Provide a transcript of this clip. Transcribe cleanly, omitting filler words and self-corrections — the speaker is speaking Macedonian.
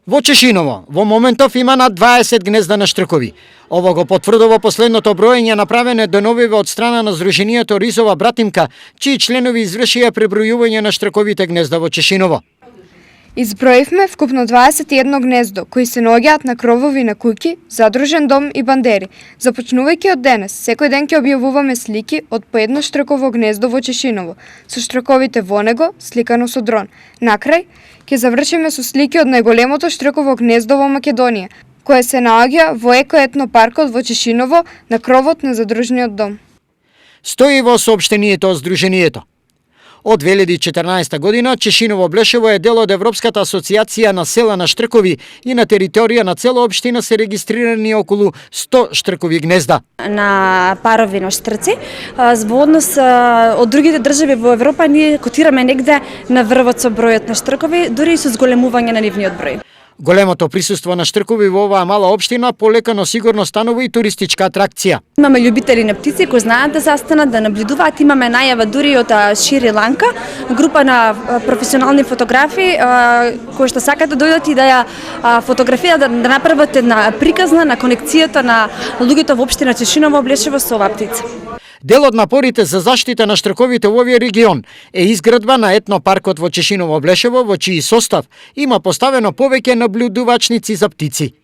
Во Чешиново, во моментов има над 20 гнезда на штркови. Ово го потврдува последното броење направено деновиве од страна на Сдруженијето Ризова братимка, чии членови извршија пребројување на штрковите гнезда во Чешиново. Изброивме вкупно 21 гнездо, кои се наоѓаат на кровови на куќи, задружен дом и бандери. Започнувајќи од денес, секој ден ќе објавуваме слики од по едно штрково гнездо во Чешиново, со штрковите во него, сликано со дрон. Накрај, ќе завршиме со слики од најголемото штрково гнездо во Македонија, кое се наоѓа во екоетнопаркот во Чешиново на кровот на задружниот дом. Стои во соопштението од Сдруженијето. Од 2014 година Чешиново Блешево е дел од Европската асоциација на села на штркови и на територија на цела општина се регистрирани околу 100 штркови гнезда. На парови на штрци, во однос од другите држави во Европа ние котираме негде на врвот со бројот на штркови, дури и со зголемување на нивниот број. Големото присуство на штркови во оваа мала општина полека но сигурно станува и туристичка атракција. Имаме љубители на птици кои знаат да застанат, да наблюдуваат. Имаме најава дури од Шри Ланка, група на професионални фотографи кои што сакаат да дојдат и да ја фотографираат, да направат една приказна на конекцијата на луѓето во општина Чешиново Блешево со оваа птица. Дел од напорите за заштита на штрковите во овој регион е изградба на етнопаркот во Чешиново Блешево, во чиј состав има поставено повеќе наблюдувачници за птици.